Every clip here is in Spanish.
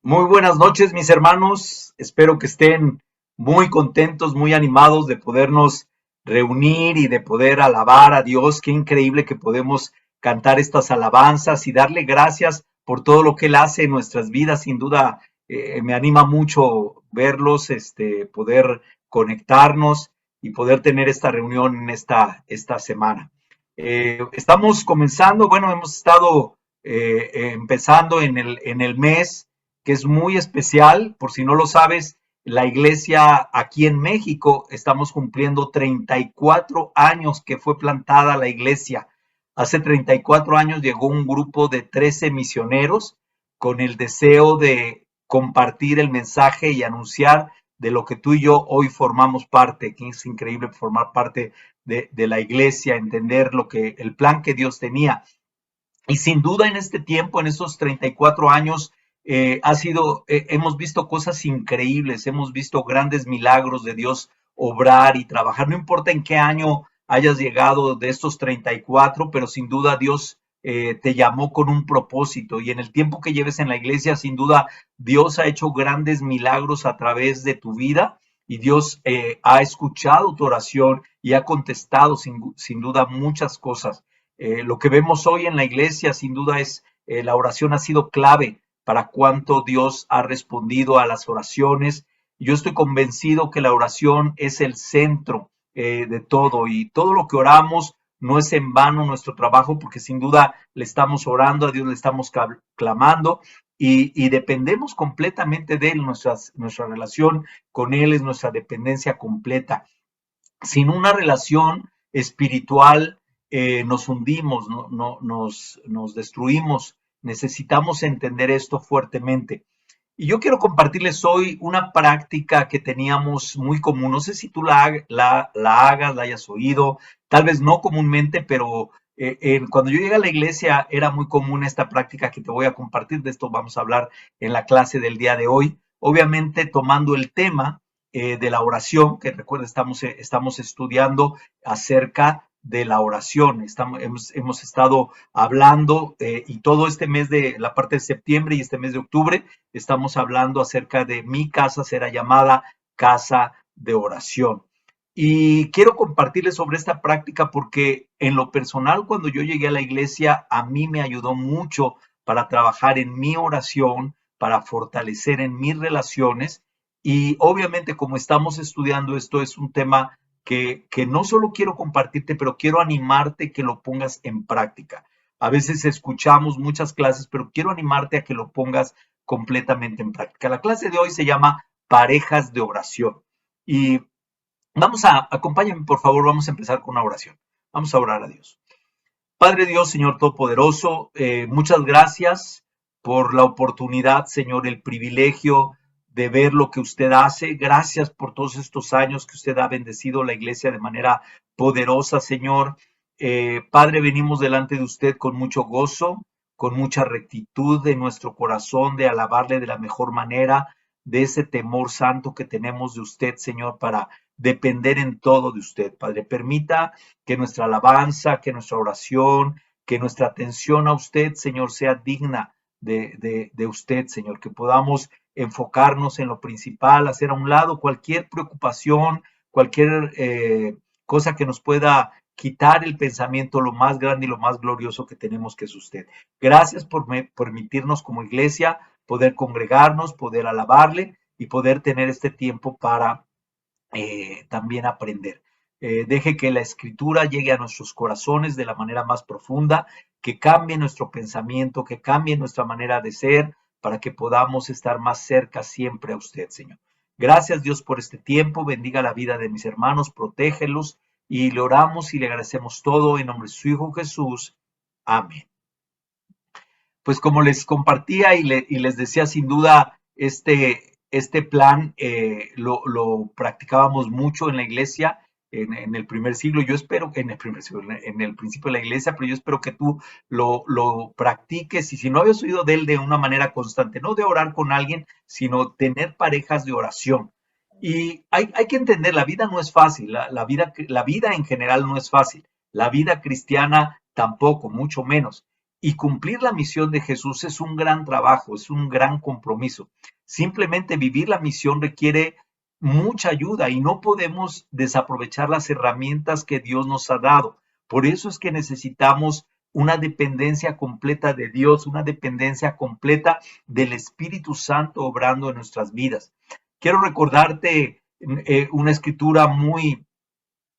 Muy buenas noches, mis hermanos. Espero que estén muy contentos, muy animados de podernos reunir y de poder alabar a Dios. Qué increíble que podemos cantar estas alabanzas y darle gracias por todo lo que Él hace en nuestras vidas. Sin duda, me anima mucho verlos, poder conectarnos y poder tener esta reunión en esta semana. Estamos comenzando, bueno, hemos estado empezando en el mes que es muy especial. Por si no lo sabes, la iglesia aquí en México estamos cumpliendo 34 años que fue plantada la iglesia. Hace 34 años llegó un grupo de 13 misioneros con el deseo de compartir el mensaje y anunciar de lo que tú y yo hoy formamos parte, que es increíble formar parte de la iglesia, entender el plan que Dios tenía. Y sin duda en este tiempo, en estos 34 años, hemos visto cosas increíbles, hemos visto grandes milagros de Dios obrar y trabajar. No importa en qué año hayas llegado de estos 34, pero sin duda Dios te llamó con un propósito. Y en el tiempo que lleves en la iglesia, sin duda Dios ha hecho grandes milagros a través de tu vida. Y Dios ha escuchado tu oración y ha contestado sin duda muchas cosas. Lo que vemos hoy en la iglesia, sin duda, es la oración ha sido clave para cuánto Dios ha respondido a las oraciones. Yo estoy convencido que la oración es el centro de todo y todo lo que oramos no es en vano nuestro trabajo, porque sin duda le estamos orando a Dios, le estamos clamando y dependemos completamente de Él. Nuestra relación con Él es nuestra dependencia completa. Sin una relación espiritual nos hundimos, nos destruimos. Necesitamos entender esto fuertemente. Y yo quiero compartirles hoy una práctica que teníamos muy común. No sé si tú la hagas, la hayas oído, tal vez no comúnmente, pero cuando yo llegué a la iglesia era muy común esta práctica que te voy a compartir. De esto vamos a hablar en la clase del día de hoy. Obviamente tomando el tema de la oración, que recuerda, estamos estudiando acerca de la oración. Hemos estado hablando y todo este mes de la parte de septiembre y este mes de octubre estamos hablando acerca de mi casa será llamada casa de oración. Y quiero compartirles sobre esta práctica porque en lo personal, cuando yo llegué a la iglesia, a mí me ayudó mucho para trabajar en mi oración, para fortalecer en mis relaciones. Y obviamente, como estamos estudiando esto, es un tema que no solo quiero compartirte, pero quiero animarte que lo pongas en práctica. A veces escuchamos muchas clases, pero quiero animarte a que lo pongas completamente en práctica. La clase de hoy se llama Parejas de Oración. Y acompáñame por favor, vamos a empezar con una oración. Vamos a orar a Dios. Padre Dios, Señor Todopoderoso, muchas gracias por la oportunidad, Señor, el privilegio de ver lo que usted hace. Gracias por todos estos años que usted ha bendecido la iglesia de manera poderosa, Señor. Padre, venimos delante de usted con mucho gozo, con mucha rectitud de nuestro corazón, de alabarle de la mejor manera, de ese temor santo que tenemos de usted, Señor, para depender en todo de usted. Padre, permita que nuestra alabanza, que nuestra oración, que nuestra atención a usted, Señor, sea digna de usted, Señor, que podamos enfocarnos en lo principal, hacer a un lado cualquier preocupación, cualquier cosa que nos pueda quitar el pensamiento, lo más grande y lo más glorioso que tenemos, que es usted. Gracias por permitirnos como iglesia poder congregarnos, poder alabarle y poder tener este tiempo para también aprender. Deje que la escritura llegue a nuestros corazones de la manera más profunda, que cambie nuestro pensamiento, que cambie nuestra manera de ser, para que podamos estar más cerca siempre a usted, Señor. Gracias, Dios, por este tiempo. Bendiga la vida de mis hermanos, protégelos y le oramos y le agradecemos todo en nombre de su Hijo Jesús. Amén. Pues como les compartía y les decía, sin duda, este plan lo practicábamos mucho en la iglesia en el primer siglo. Yo espero que en el primer siglo, en el principio de la iglesia, pero yo espero que tú lo practiques. Y si no habías oído de él, de una manera constante, no de orar con alguien, sino tener parejas de oración. Y hay que entender, la vida no es fácil, la vida en general no es fácil, la vida cristiana tampoco, mucho menos. Y cumplir la misión de Jesús es un gran trabajo, es un gran compromiso. Simplemente vivir la misión requiere mucha ayuda y no podemos desaprovechar las herramientas que Dios nos ha dado. Por eso es que necesitamos una dependencia completa de Dios, una dependencia completa del Espíritu Santo obrando en nuestras vidas. Quiero recordarte una escritura muy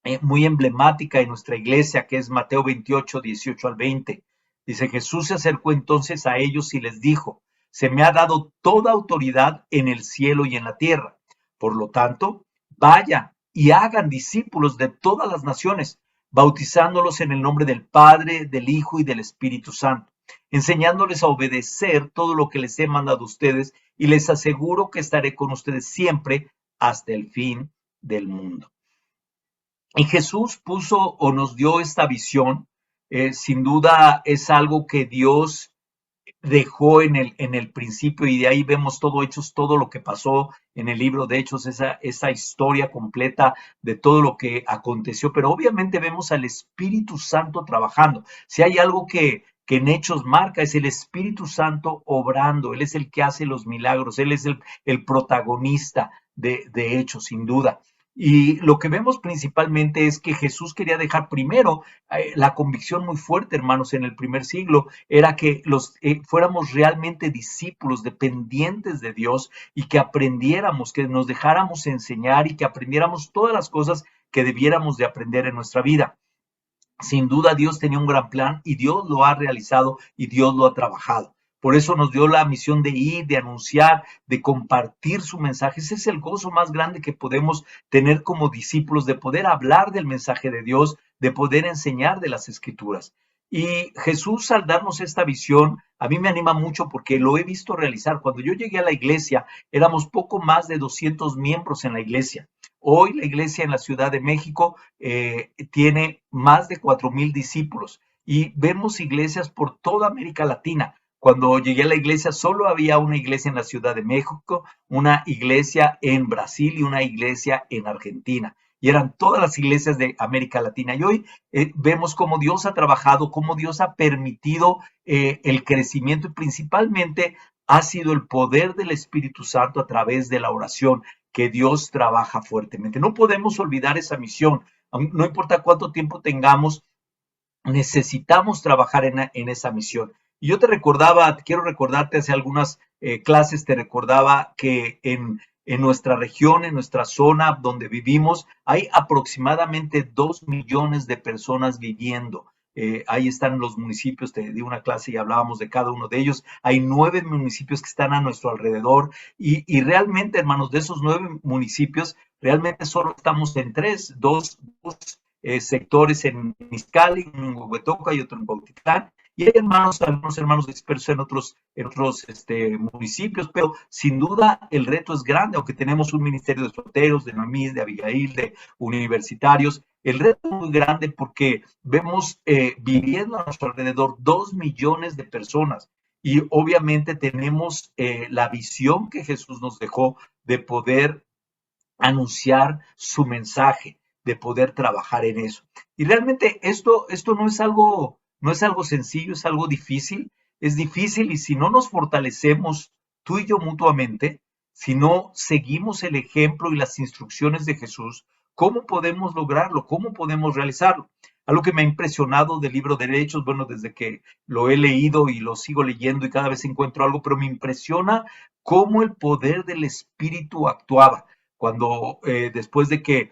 emblemática en nuestra iglesia, que es Mateo 28, 18 al 20. Dice, Jesús se acercó entonces a ellos y les dijo, se me ha dado toda autoridad en el cielo y en la tierra. Por lo tanto, vayan y hagan discípulos de todas las naciones, bautizándolos en el nombre del Padre, del Hijo y del Espíritu Santo, enseñándoles a obedecer todo lo que les he mandado a ustedes, y les aseguro que estaré con ustedes siempre hasta el fin del mundo. Y Jesús puso o nos dio esta visión. Sin duda es algo que Dios dejó en el principio, y de ahí vemos todo Hechos, todo lo que pasó en el libro de Hechos, esa historia completa de todo lo que aconteció, pero obviamente vemos al Espíritu Santo trabajando. Si hay algo que en Hechos marca, es el Espíritu Santo obrando. Él es el que hace los milagros, Él es el protagonista de Hechos, sin duda. Y lo que vemos principalmente es que Jesús quería dejar primero la convicción muy fuerte, hermanos, en el primer siglo, era que fuéramos realmente discípulos dependientes de Dios, y que aprendiéramos, que nos dejáramos enseñar y que aprendiéramos todas las cosas que debiéramos de aprender en nuestra vida. Sin duda Dios tenía un gran plan y Dios lo ha realizado y Dios lo ha trabajado. Por eso nos dio la misión de ir, de anunciar, de compartir su mensaje. Ese es el gozo más grande que podemos tener como discípulos, de poder hablar del mensaje de Dios, de poder enseñar de las Escrituras. Y Jesús, al darnos esta visión, a mí me anima mucho porque lo he visto realizar. Cuando yo llegué a la iglesia, éramos poco más de 200 miembros en la iglesia. Hoy la iglesia en la Ciudad de México tiene más de 4,000 discípulos, y vemos iglesias por toda América Latina. Cuando llegué a la iglesia solo había una iglesia en la Ciudad de México, una iglesia en Brasil y una iglesia en Argentina. Y eran todas las iglesias de América Latina. Y hoy vemos cómo Dios ha trabajado, cómo Dios ha permitido el crecimiento, y principalmente ha sido el poder del Espíritu Santo a través de la oración, que Dios trabaja fuertemente. No podemos olvidar esa misión. No importa cuánto tiempo tengamos, necesitamos trabajar en esa misión. Y yo quiero recordarte, hace algunas clases te recordaba que en nuestra región, en nuestra zona donde vivimos, hay aproximadamente 2 millones de personas viviendo. Ahí están los municipios, te di una clase y hablábamos de cada uno de ellos. Hay 9 municipios que están a nuestro alrededor, y realmente, hermanos, de esos 9 municipios, realmente solo estamos en dos sectores en Izcalli, en Huehuetoca y otro en Bautitlán. Y hay algunos hermanos dispersos en otros municipios, pero sin duda el reto es grande, aunque tenemos un ministerio de solteros, de Noemí, de Abigail, de universitarios. El reto es muy grande porque vemos viviendo a nuestro alrededor 2 millones de personas, y obviamente tenemos la visión que Jesús nos dejó de poder anunciar su mensaje, de poder trabajar en eso. Y realmente esto no es algo sencillo, es algo difícil. Es difícil, y si no nos fortalecemos tú y yo mutuamente, si no seguimos el ejemplo y las instrucciones de Jesús, ¿cómo podemos lograrlo? ¿Cómo podemos realizarlo? Algo que me ha impresionado del libro de Hechos, bueno, desde que lo he leído y lo sigo leyendo y cada vez encuentro algo, pero me impresiona cómo el poder del Espíritu actuaba cuando después de que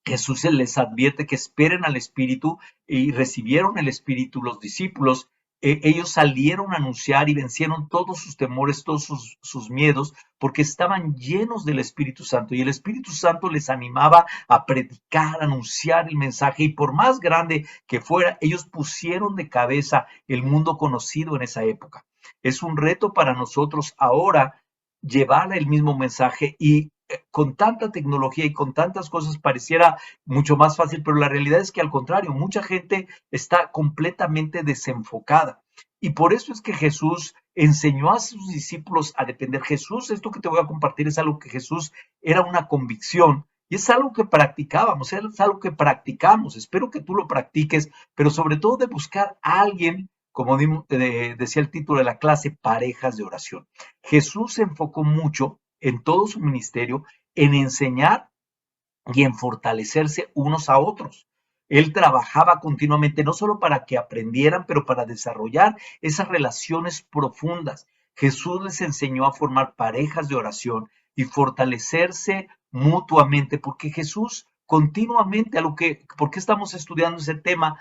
Jesús les advierte que esperen al Espíritu, y recibieron el Espíritu los discípulos. Ellos salieron a anunciar y vencieron todos sus temores, todos sus miedos, porque estaban llenos del Espíritu Santo, y el Espíritu Santo les animaba a predicar, a anunciar el mensaje, y por más grande que fuera, ellos pusieron de cabeza el mundo conocido en esa época. Es un reto para nosotros ahora llevar el mismo mensaje, y con tanta tecnología y con tantas cosas pareciera mucho más fácil, pero la realidad es que al contrario, mucha gente está completamente desenfocada. Y por eso es que Jesús enseñó a sus discípulos a depender. Jesús, esto que te voy a compartir es algo que Jesús era una convicción, y es algo que practicábamos, es algo que practicamos. Espero que tú lo practiques, pero sobre todo de buscar a alguien como decía el título de la clase, parejas de oración. Jesús se enfocó mucho en todo su ministerio en enseñar y en fortalecerse unos a otros. Él trabajaba continuamente, no solo para que aprendieran, pero para desarrollar esas relaciones profundas. Jesús les enseñó a formar parejas de oración y fortalecerse mutuamente, porque Jesús continuamente, ¿por qué estamos estudiando ese tema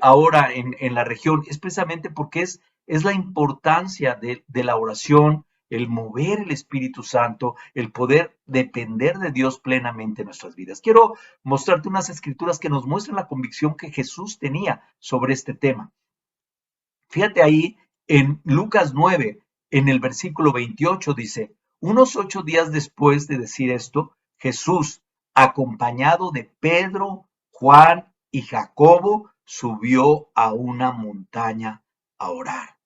ahora en la región? Es precisamente porque es la importancia de la oración, el mover el Espíritu Santo, el poder depender de Dios plenamente en nuestras vidas. Quiero mostrarte unas escrituras que nos muestran la convicción que Jesús tenía sobre este tema. Fíjate ahí en Lucas 9, en el versículo 28 dice, unos 8 días después de decir esto, Jesús, acompañado de Pedro, Juan y Jacobo, subió a una montaña a orar.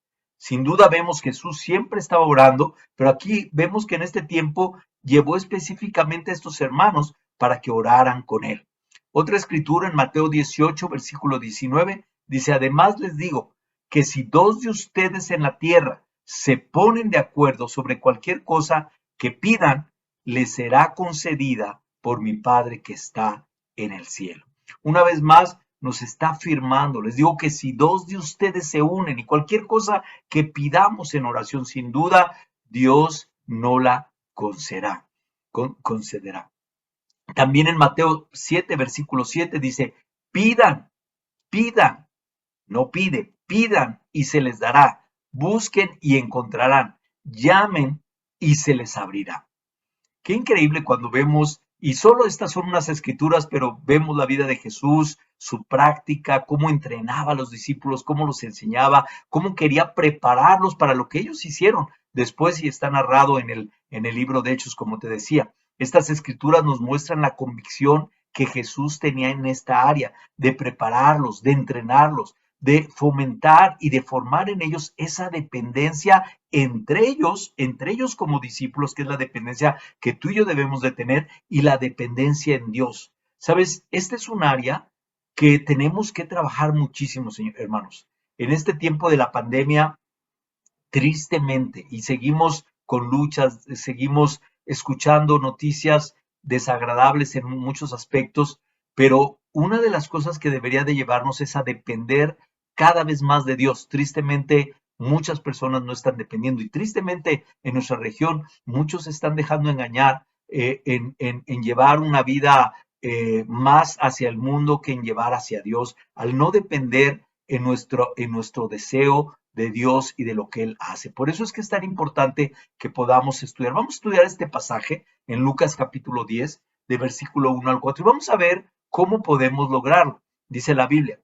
Sin duda vemos que Jesús siempre estaba orando, pero aquí vemos que en este tiempo llevó específicamente a estos hermanos para que oraran con él. Otra escritura en Mateo 18, versículo 19, dice, además les digo, que si dos de ustedes en la tierra se ponen de acuerdo sobre cualquier cosa que pidan, les será concedida por mi Padre que está en el cielo. Una vez más, nos está afirmando, les digo que si dos de ustedes se unen y cualquier cosa que pidamos en oración, sin duda, Dios no la concederá. También en Mateo 7, versículo 7 dice, pidan, pidan, no pide, pidan y se les dará. Busquen y encontrarán. Llamen y se les abrirá. Qué increíble cuando vemos, y solo estas son unas escrituras, pero vemos la vida de Jesús, su práctica, cómo entrenaba a los discípulos, cómo los enseñaba, cómo quería prepararlos para lo que ellos hicieron después y está narrado en el libro de Hechos, como te decía. Estas escrituras nos muestran la convicción que Jesús tenía en esta área, de prepararlos, de entrenarlos, de fomentar y de formar en ellos esa dependencia entre ellos como discípulos, que es la dependencia que tú y yo debemos de tener, y la dependencia en Dios. Sabes, este es un área que tenemos que trabajar muchísimo, hermanos. En este tiempo de la pandemia, tristemente, y seguimos con luchas, seguimos escuchando noticias desagradables en muchos aspectos, pero una de las cosas que debería de llevarnos es a depender cada vez más de Dios. Tristemente, muchas personas no están dependiendo y tristemente en nuestra región muchos se están dejando engañar en llevar una vida más hacia el mundo que en llevar hacia Dios, al no depender en nuestro deseo de Dios y de lo que Él hace. Por eso es que es tan importante que podamos estudiar. Vamos a estudiar este pasaje en Lucas capítulo 10, de versículo 1 al 4, y vamos a ver cómo podemos lograrlo. Dice la Biblia,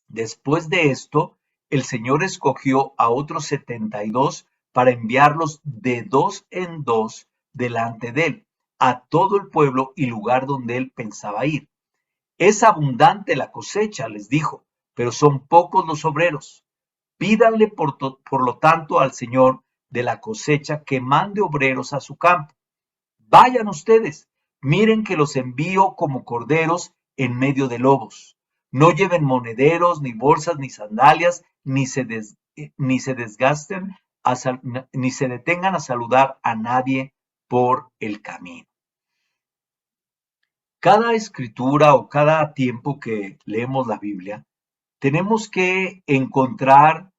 después de esto, el Señor escogió a otros 72 para enviarlos de dos en dos delante de Él, a todo el pueblo y lugar donde Él pensaba ir. Es abundante la cosecha, les dijo, pero son pocos los obreros. Pídanle por lo tanto al Señor de la cosecha que mande obreros a su campo. Vayan ustedes, miren que los envío como corderos en medio de lobos. No lleven monederos, ni bolsas, ni sandalias, ni se desgasten, ni se detengan a saludar a nadie por el camino. Cada escritura o cada tiempo que leemos la Biblia, tenemos que encontrar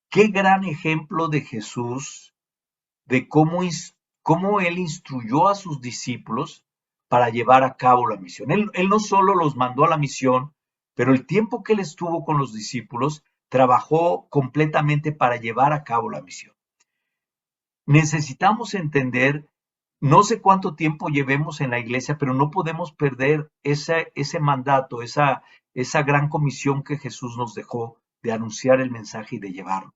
qué gran ejemplo de Jesús, de cómo Él instruyó a sus discípulos para llevar a cabo la misión. Él no solo los mandó a la misión, pero el tiempo que Él estuvo con los discípulos, trabajó completamente para llevar a cabo la misión. Necesitamos entender, no sé cuánto tiempo llevemos en la iglesia, pero no podemos perder ese mandato, esa gran comisión que Jesús nos dejó de anunciar el mensaje y de llevarlo.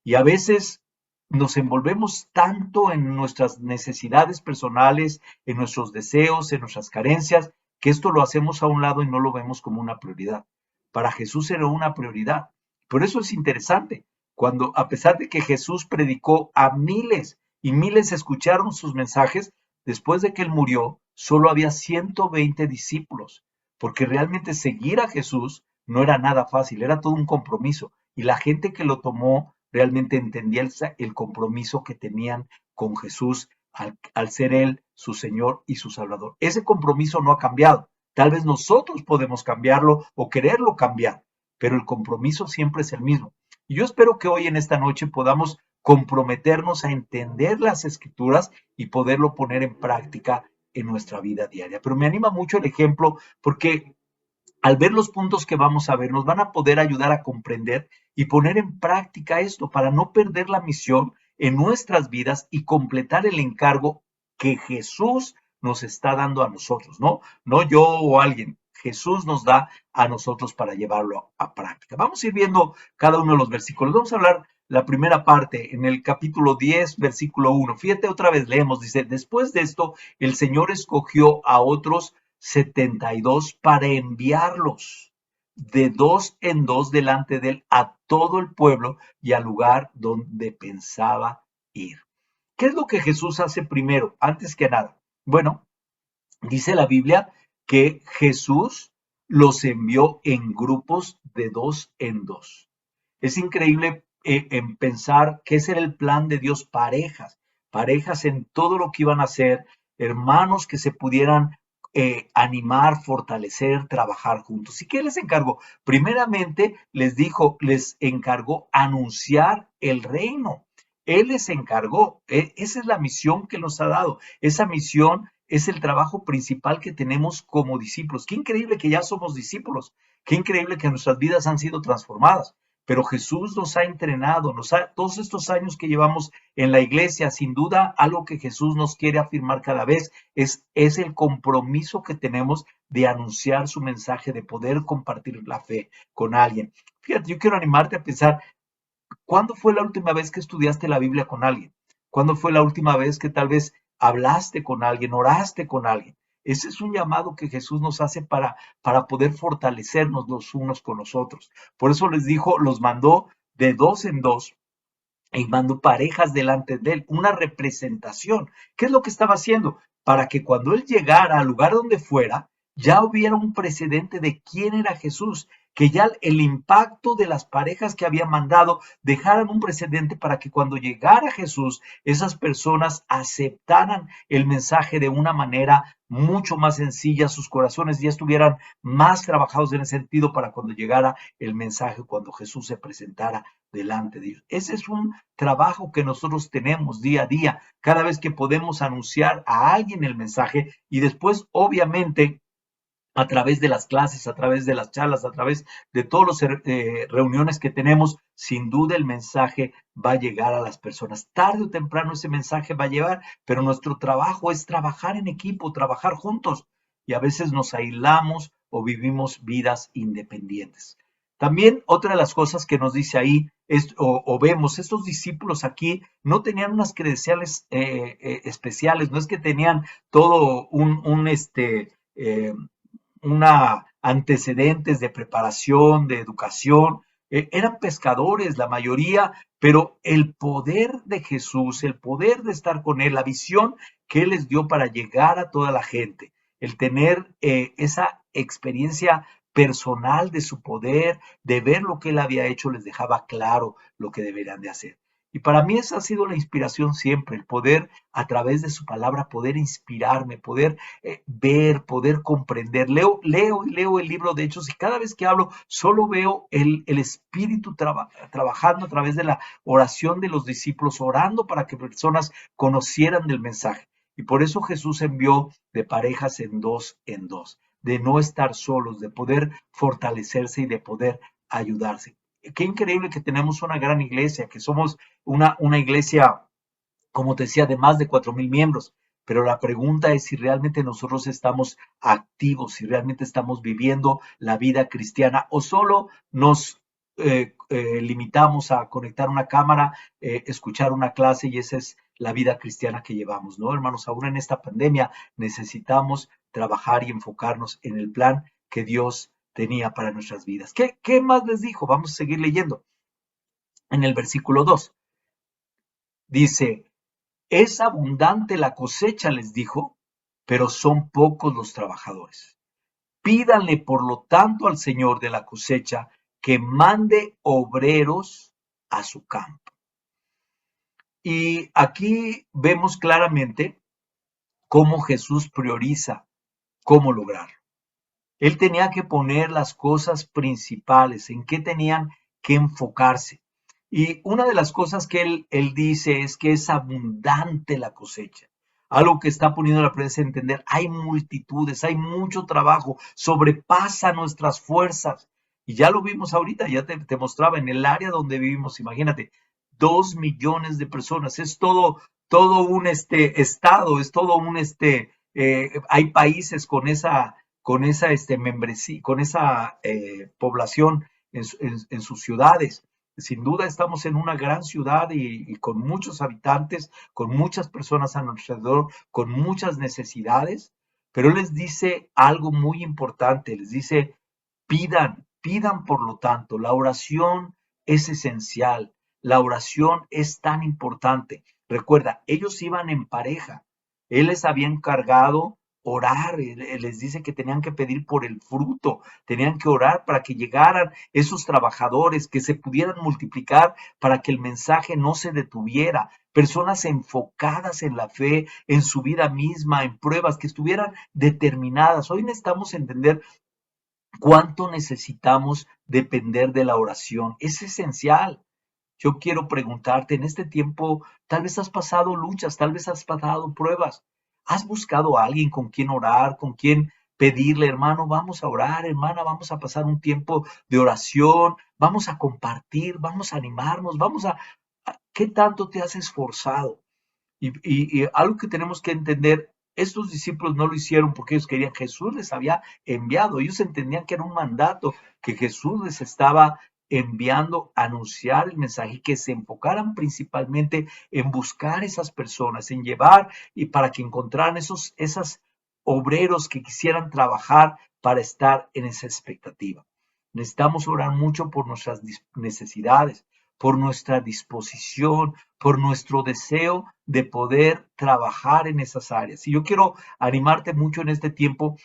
Y a veces nos envolvemos tanto en nuestras necesidades personales, en nuestros deseos, en nuestras carencias, que esto lo hacemos a un lado y no lo vemos como una prioridad. Para Jesús era una prioridad. Por eso es interesante, cuando a pesar de que Jesús predicó a miles y miles escucharon sus mensajes, después de que Él murió, solo había 120 discípulos, porque realmente seguir a Jesús no era nada fácil, era todo un compromiso. Y la gente que lo tomó realmente entendía el compromiso que tenían con Jesús al ser Él su Señor y su Salvador. Ese compromiso no ha cambiado. Tal vez nosotros podemos cambiarlo o quererlo cambiar, pero el compromiso siempre es el mismo. Y yo espero que hoy en esta noche podamos comprometernos a entender las escrituras y poderlo poner en práctica en nuestra vida diaria. Pero me anima mucho el ejemplo porque al ver los puntos que vamos a ver, nos van a poder ayudar a comprender y poner en práctica esto para no perder la misión en nuestras vidas y completar el encargo que Jesús nos está dando a nosotros, ¿no? No yo o alguien. Jesús nos da a nosotros para llevarlo a práctica. Vamos a ir viendo cada uno de los versículos. Vamos a hablar la primera parte en el capítulo 10, versículo 1. Fíjate, otra vez leemos, dice, después de esto, el Señor escogió a otros 72 para enviarlos de dos en dos delante de él a todo el pueblo y al lugar donde pensaba ir. ¿Qué es lo que Jesús hace primero, antes que nada? Bueno, dice la Biblia que Jesús los envió en grupos de dos en dos. Es increíble en pensar que ese era el plan de Dios, parejas en todo lo que iban a hacer, hermanos que se pudieran animar, fortalecer, trabajar juntos. ¿Y qué les encargó? Primeramente les encargó anunciar el reino. Él les encargó, esa es la misión que nos ha dado. Esa misión es el trabajo principal que tenemos como discípulos. Qué increíble que ya somos discípulos. Qué increíble que nuestras vidas han sido transformadas. Pero Jesús nos ha entrenado, todos estos años que llevamos en la iglesia, sin duda, algo que Jesús nos quiere afirmar cada vez es el compromiso que tenemos de anunciar su mensaje, de poder compartir la fe con alguien. Fíjate, yo quiero animarte a pensar, ¿cuándo fue la última vez que estudiaste la Biblia con alguien? ¿Cuándo fue la última vez que tal vez hablaste con alguien, oraste con alguien? Ese es un llamado que Jesús nos hace para poder fortalecernos los unos con los otros. Por eso les dijo, los mandó de dos en dos y mandó parejas delante de él, una representación. ¿Qué es lo que estaba haciendo? Para que cuando él llegara al lugar donde fuera, ya hubiera un precedente de quién era Jesús, que ya el impacto de las parejas que había mandado dejaran un precedente para que cuando llegara Jesús, esas personas aceptaran el mensaje de una manera mucho más sencilla, sus corazones ya estuvieran más trabajados en ese sentido para cuando llegara el mensaje, cuando Jesús se presentara delante de Dios. Ese es un trabajo que nosotros tenemos día a día, cada vez que podemos anunciar a alguien el mensaje y después, obviamente, a través de las clases, a través de las charlas, a través de todas las reuniones que tenemos, sin duda el mensaje va a llegar a las personas. Tarde o temprano ese mensaje va a llegar, pero nuestro trabajo es trabajar en equipo, trabajar juntos y a veces nos aislamos o vivimos vidas independientes. También otra de las cosas que nos dice ahí o vemos, estos discípulos aquí no tenían unas credenciales especiales, no es que tenían todo una antecedentes de preparación, de educación, eran pescadores la mayoría, pero el poder de Jesús, el poder de estar con Él, la visión que Él les dio para llegar a toda la gente, el tener esa experiencia personal de su poder, de ver lo que Él había hecho, les dejaba claro lo que deberían de hacer. Y para mí esa ha sido la inspiración siempre, el poder a través de su palabra, poder inspirarme, poder ver, poder comprender. Leo y leo el libro de Hechos y cada vez que hablo solo veo el Espíritu trabajando a través de la oración de los discípulos, orando para que personas conocieran del mensaje. Y por eso Jesús envió de parejas en dos, de no estar solos, de poder fortalecerse y de poder ayudarse. Qué increíble que tenemos una gran iglesia, que somos una iglesia, como te decía, de más de 4,000 miembros. Pero la pregunta es si realmente nosotros estamos activos, si realmente estamos viviendo la vida cristiana o solo nos limitamos a conectar una cámara, escuchar una clase y esa es la vida cristiana que llevamos, ¿no? Hermanos, aún en esta pandemia necesitamos trabajar y enfocarnos en el plan que Dios tenía para nuestras vidas. ¿Qué más les dijo? Vamos a seguir leyendo. En el versículo 2 dice, es abundante la cosecha, les dijo, pero son pocos los trabajadores. Pídanle, por lo tanto, al Señor de la cosecha que mande obreros a su campo. Y aquí vemos claramente cómo Jesús prioriza cómo lograrlo. Él tenía que poner las cosas principales, en qué tenían que enfocarse. Y una de las cosas que él dice es que es abundante la cosecha. Algo que está poniendo la prensa a entender, hay multitudes, hay mucho trabajo, sobrepasa nuestras fuerzas. Y ya lo vimos ahorita, ya te mostraba en el área donde vivimos, imagínate, 2 millones de personas, es todo un estado, es todo un hay países con esa membresía, con esa población en sus ciudades. Sin duda estamos en una gran ciudad y con muchos habitantes, con muchas personas a nuestro alrededor, con muchas necesidades, pero les dice algo muy importante, les dice, pidan por lo tanto, la oración es esencial, la oración es tan importante. Recuerda, ellos iban en pareja, él les había encargado orar, les dice que tenían que pedir por el fruto, tenían que orar para que llegaran esos trabajadores, que se pudieran multiplicar para que el mensaje no se detuviera, personas enfocadas en la fe, en su vida misma, en pruebas, que estuvieran determinadas. Hoy necesitamos entender cuánto necesitamos depender de la oración, es esencial. Yo quiero preguntarte, en este tiempo, tal vez has pasado luchas, tal vez has pasado pruebas. ¿Has buscado a alguien con quien orar, con quien pedirle, hermano, vamos a orar, hermana, vamos a pasar un tiempo de oración, vamos a compartir, vamos a animarnos, ¿qué tanto te has esforzado? Y algo que tenemos que entender, estos discípulos no lo hicieron porque ellos querían, Jesús les había enviado, ellos entendían que era un mandato, que Jesús les estaba enviando a anunciar el mensaje y que se enfocaran principalmente en buscar esas personas, en llevar y para que encontraran esos obreros que quisieran trabajar para estar en esa expectativa. Necesitamos orar mucho por nuestras necesidades, por nuestra disposición, por nuestro deseo de poder trabajar en esas áreas. Y yo quiero animarte mucho en este tiempo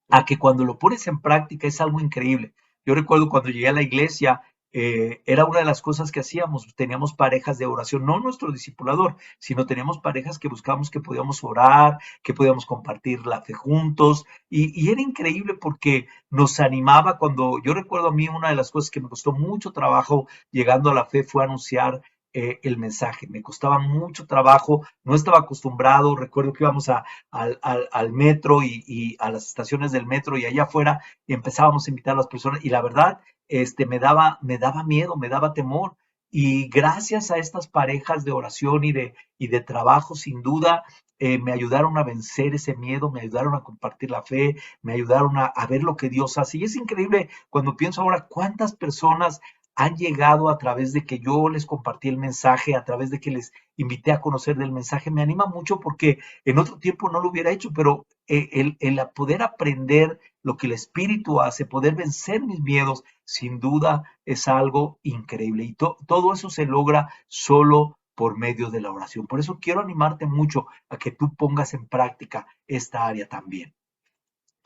a que cuando lo pones en práctica es algo increíble. Yo recuerdo cuando llegué a la iglesia, era una de las cosas que hacíamos, teníamos parejas de oración, no nuestro discipulador, sino teníamos parejas que buscábamos que podíamos orar, que podíamos compartir la fe juntos, y era increíble porque nos animaba cuando, yo recuerdo a mí una de las cosas que me costó mucho trabajo llegando a la fe fue anunciar el mensaje, me costaba mucho trabajo, no estaba acostumbrado, recuerdo que íbamos al metro y a las estaciones del metro y allá afuera y empezábamos a invitar a las personas y la verdad, me daba miedo, me daba temor. Y gracias a estas parejas de oración y de trabajo, sin duda, me ayudaron a vencer ese miedo, me ayudaron a compartir la fe, me ayudaron a ver lo que Dios hace. Y es increíble cuando pienso ahora cuántas personas han llegado a través de que yo les compartí el mensaje, a través de que les invité a conocer del mensaje. Me anima mucho porque en otro tiempo no lo hubiera hecho, pero el poder aprender lo que el Espíritu hace, poder vencer mis miedos, sin duda es algo increíble. Y todo eso se logra solo por medio de la oración. Por eso quiero animarte mucho a que tú pongas en práctica esta área también.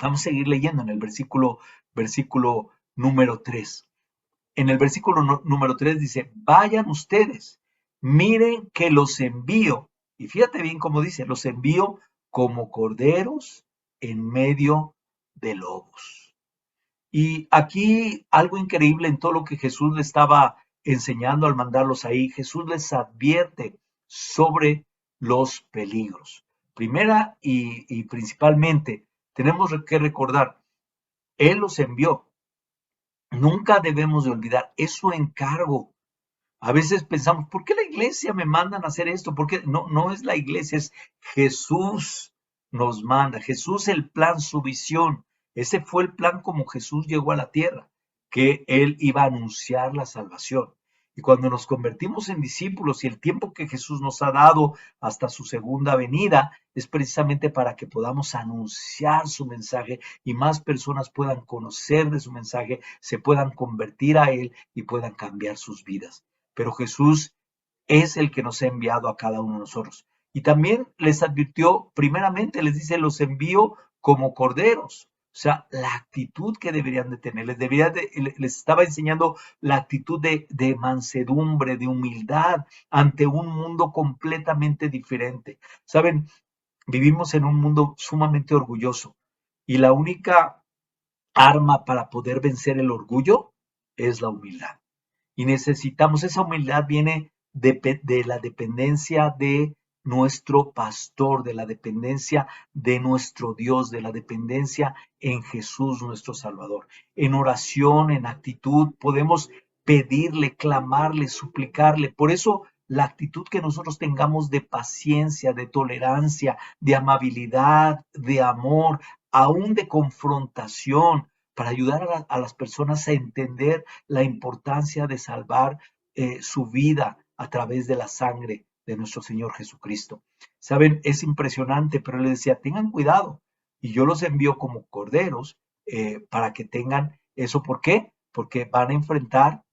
Vamos a seguir leyendo en el versículo número 3. En el versículo número 3 dice, vayan ustedes, miren que los envío. Y fíjate bien cómo dice, los envío como corderos en medio de lobos. Y aquí algo increíble en todo lo que Jesús le estaba enseñando al mandarlos ahí, Jesús les advierte sobre los peligros. Primera y principalmente, tenemos que recordar, Él los envió. Nunca debemos de olvidar, es su encargo. A veces pensamos, ¿por qué la iglesia me mandan a hacer esto? Porque no es la iglesia, es Jesús nos manda. Jesús, el plan, su visión. Ese fue el plan como Jesús llegó a la tierra, que Él iba a anunciar la salvación. Y cuando nos convertimos en discípulos y el tiempo que Jesús nos ha dado hasta su segunda venida, es precisamente para que podamos anunciar su mensaje y más personas puedan conocer de su mensaje, se puedan convertir a Él y puedan cambiar sus vidas. Pero Jesús es el que nos ha enviado a cada uno de nosotros. Y también les advirtió, primeramente les dice, los envío como corderos. O sea, la actitud que deberían de tener, les estaba enseñando la actitud de mansedumbre, de humildad ante un mundo completamente diferente. Saben, vivimos en un mundo sumamente orgulloso y la única arma para poder vencer el orgullo es la humildad. Y necesitamos, esa humildad viene de la dependencia de nuestro pastor, de la dependencia de nuestro Dios, de la dependencia en Jesús nuestro Salvador. En oración, en actitud, podemos pedirle, clamarle, suplicarle. Por eso la actitud que nosotros tengamos de paciencia, de tolerancia, de amabilidad, de amor, aún de confrontación, para ayudar a las personas a entender la importancia de salvar su vida a través de la sangre de nuestro Señor Jesucristo. Saben, es impresionante, pero él decía, tengan cuidado, y yo los envío como corderos para que tengan eso. ¿Por qué? Porque van a enfrentar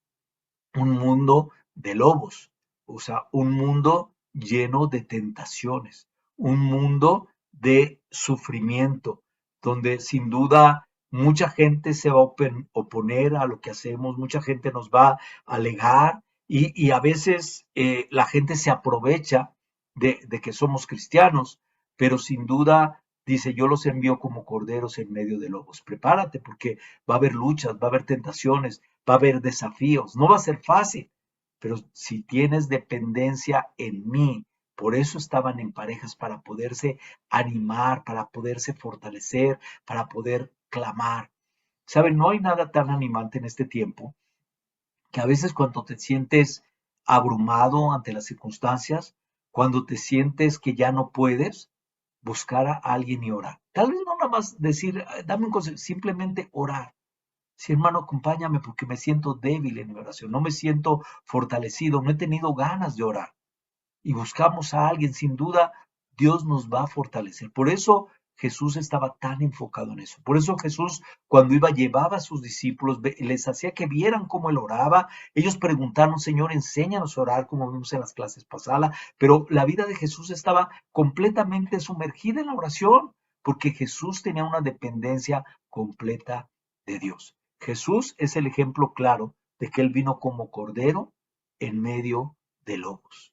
un mundo de lobos, o sea, un mundo lleno de tentaciones, un mundo de sufrimiento, donde sin duda mucha gente se va a oponer a lo que hacemos, mucha gente nos va a alegar y a veces la gente se aprovecha de que somos cristianos, pero sin duda dice, yo los envío como corderos en medio de lobos. Prepárate porque va a haber luchas, va a haber tentaciones, va a haber desafíos, no va a ser fácil, pero si tienes dependencia en mí, por eso estaban en parejas, para poderse animar, para poderse fortalecer, para poder clamar. Saben, no hay nada tan animante en este tiempo que a veces cuando te sientes abrumado ante las circunstancias, cuando te sientes que ya no puedes, buscar a alguien y orar. Tal vez no nada más decir, dame un consejo, simplemente orar. Sí, hermano, acompáñame porque me siento débil en mi oración, no me siento fortalecido, no he tenido ganas de orar. Y buscamos a alguien, sin duda, Dios nos va a fortalecer. Por eso Jesús estaba tan enfocado en eso. Por eso Jesús, cuando iba, llevaba a sus discípulos, les hacía que vieran cómo él oraba. Ellos preguntaron, Señor, enséñanos a orar, como vimos en las clases pasadas. Pero la vida de Jesús estaba completamente sumergida en la oración, porque Jesús tenía una dependencia completa de Dios. Jesús es el ejemplo claro de que él vino como cordero en medio de lobos.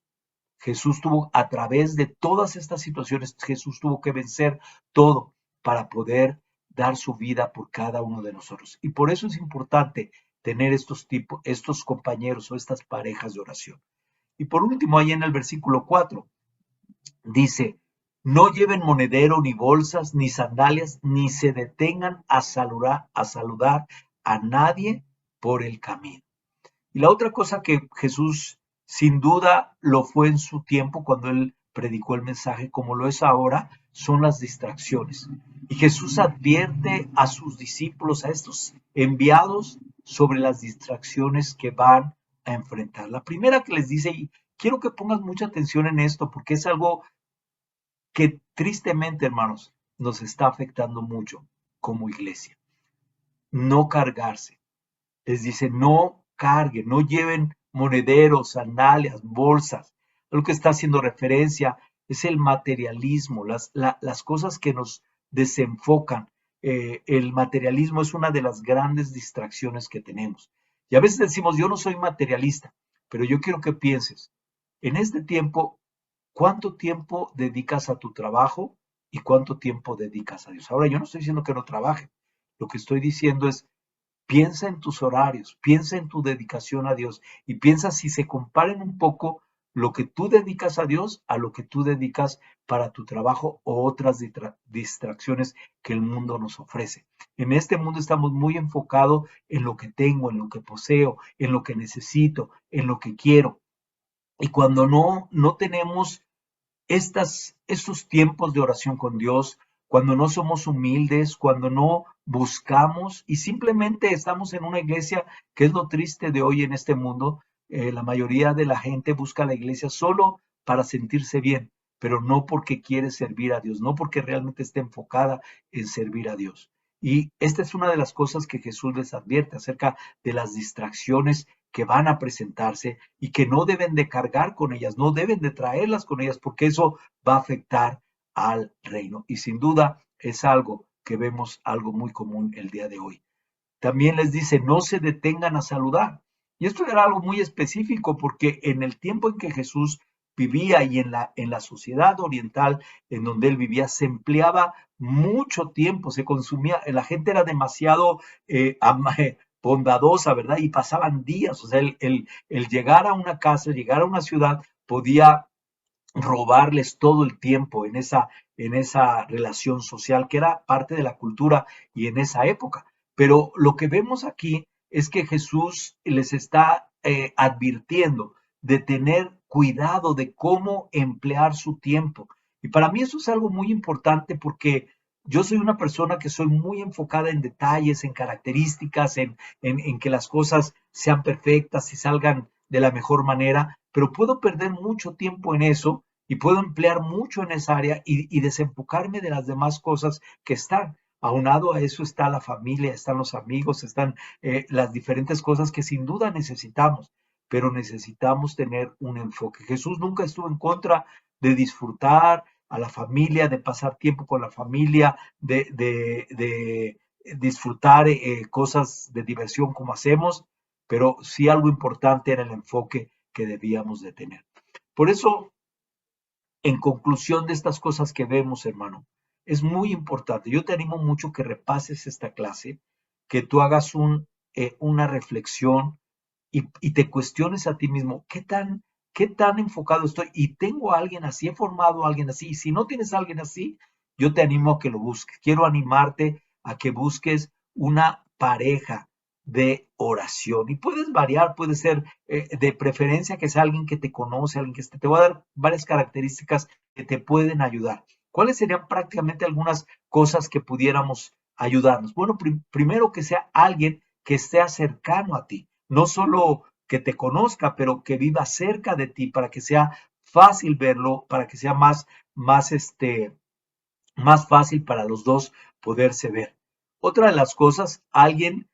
Jesús tuvo, a través de todas estas situaciones, Jesús tuvo que vencer todo para poder dar su vida por cada uno de nosotros. Y por eso es importante tener estos compañeros o estas parejas de oración. Y por último, ahí en el versículo 4, dice, no lleven monedero, ni bolsas, ni sandalias, ni se detengan a saludar a nadie por el camino. Y la otra cosa que Jesús sin duda lo fue en su tiempo cuando él predicó el mensaje, como lo es ahora, son las distracciones. Y Jesús advierte a sus discípulos, a estos enviados, sobre las distracciones que van a enfrentar. La primera que les dice, y quiero que pongas mucha atención en esto, porque es algo que tristemente, hermanos, nos está afectando mucho como iglesia. No cargarse. Les dice, no carguen, no lleven monederos, sandalias, bolsas. Lo que está haciendo referencia es el materialismo, las cosas que nos desenfocan. El materialismo es una de las grandes distracciones que tenemos. Y a veces decimos, yo no soy materialista, pero yo quiero que pienses, en este tiempo, ¿cuánto tiempo dedicas a tu trabajo y cuánto tiempo dedicas a Dios? Ahora, yo no estoy diciendo que no trabaje. Lo que estoy diciendo es, piensa en tus horarios, piensa en tu dedicación a Dios y piensa si se comparen un poco lo que tú dedicas a Dios a lo que tú dedicas para tu trabajo o otras distracciones que el mundo nos ofrece. En este mundo estamos muy enfocados en lo que tengo, en lo que poseo, en lo que necesito, en lo que quiero. Y cuando no tenemos estos tiempos de oración con Dios, cuando no somos humildes, cuando no buscamos y simplemente estamos en una iglesia, que es lo triste de hoy en este mundo, la mayoría de la gente busca la iglesia solo para sentirse bien, pero no porque quiere servir a Dios, no porque realmente esté enfocada en servir a Dios. Y esta es una de las cosas que Jesús les advierte acerca de las distracciones que van a presentarse y que no deben de cargar con ellas, no deben de traerlas con ellas, porque eso va a afectar al reino. Y sin duda es algo que vemos algo muy común el día de hoy. También les dice, no se detengan a saludar. Y esto era algo muy específico porque en el tiempo en que Jesús vivía y en la sociedad oriental en donde él vivía, se empleaba mucho tiempo, se consumía, la gente era demasiado bondadosa, ¿verdad? Y pasaban días, o sea, el llegar a una casa, llegar a una ciudad, podía robarles todo el tiempo en esa relación social que era parte de la cultura y en esa época. Pero lo que vemos aquí es que Jesús les está advirtiendo de tener cuidado de cómo emplear su tiempo. Y para mí eso es algo muy importante porque yo soy una persona que soy muy enfocada en detalles, en características, en que las cosas sean perfectas y salgan de la mejor manera, pero puedo perder mucho tiempo en eso y puedo emplear mucho en esa área y desenfocarme de las demás cosas que están. Aunado a eso está la familia, están los amigos, están las diferentes cosas que sin duda necesitamos, pero necesitamos tener un enfoque. Jesús nunca estuvo en contra de disfrutar a la familia, de pasar tiempo con la familia, de disfrutar cosas de diversión como hacemos, pero sí algo importante era el enfoque que debíamos de tener. Por eso en conclusión de estas cosas que vemos, hermano, es muy importante. Yo te animo mucho que repases esta clase, que tú hagas una reflexión y te cuestiones a ti mismo, ¿qué tan enfocado estoy? Y tengo a alguien así, he formado a alguien así. Y si no tienes a alguien así, yo te animo a que lo busques. Quiero animarte a que busques una pareja de oración. Y puedes variar, puede ser de preferencia que sea alguien que te conoce, alguien que te voy a dar varias características que te pueden ayudar. ¿Cuáles serían prácticamente algunas cosas que pudiéramos ayudarnos? Bueno, primero que sea alguien que esté cercano a ti, no solo que te conozca, pero que viva cerca de ti para que sea fácil verlo, para que sea más fácil para los dos poderse ver. Otra de las cosas, alguien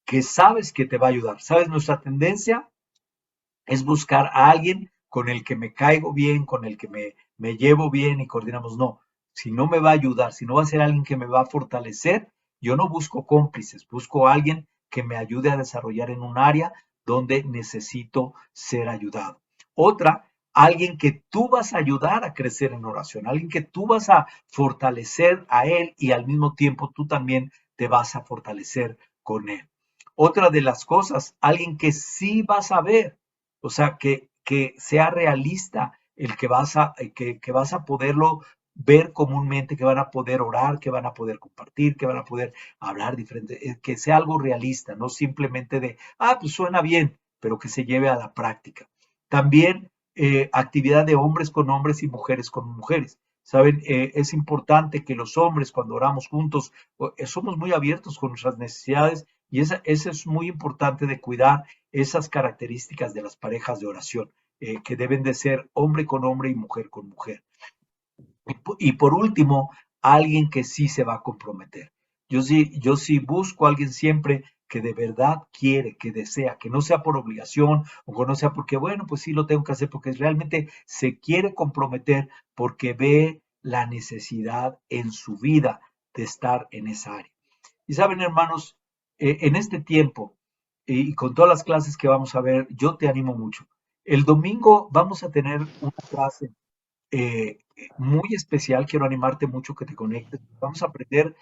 que sabes que te va a ayudar. Sabes, nuestra tendencia es buscar a alguien con el que me caigo bien, con el que me llevo bien y coordinamos. No, si no me va a ayudar, si no va a ser alguien que me va a fortalecer, yo no busco cómplices, busco a alguien que me ayude a desarrollar en un área donde necesito ser ayudado. Otra, alguien que tú vas a ayudar a crecer en oración, alguien que tú vas a fortalecer a él y al mismo tiempo tú también te vas a fortalecer con él. Otra de las cosas, alguien que sí vas a ver, o sea, que sea realista el que vas a poderlo ver comúnmente, que van a poder orar, que van a poder compartir, que van a poder hablar diferente, que sea algo realista, no simplemente de, pues suena bien, pero que se lleve a la práctica. También actividad de hombres con hombres y mujeres con mujeres. Saben, es importante que los hombres cuando oramos juntos somos muy abiertos con nuestras necesidades y eso es muy importante de cuidar esas características de las parejas de oración, que deben de ser hombre con hombre y mujer con mujer. Y por último, alguien que sí se va a comprometer. Yo sí busco a alguien siempre que de verdad quiere, que desea, que no sea por obligación o que no sea porque, bueno, pues sí lo tengo que hacer, porque realmente se quiere comprometer porque ve la necesidad en su vida de estar en esa área. Y saben, hermanos, en este tiempo y con todas las clases que vamos a ver, yo te animo mucho. El domingo vamos a tener una clase muy especial. Quiero animarte mucho que te conectes. Vamos a aprender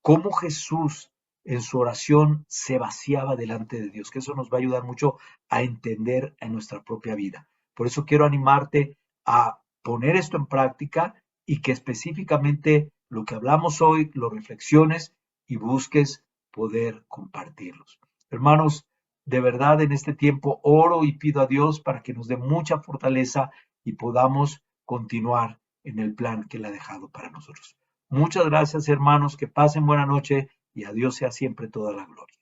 cómo Jesús en su oración se vaciaba delante de Dios, que eso nos va a ayudar mucho a entender en nuestra propia vida. Por eso quiero animarte a poner esto en práctica y que específicamente lo que hablamos hoy lo reflexiones y busques poder compartirlos. Hermanos, de verdad en este tiempo oro y pido a Dios para que nos dé mucha fortaleza y podamos continuar en el plan que Él ha dejado para nosotros. Muchas gracias, hermanos, que pasen buena noche y a Dios sea siempre toda la gloria.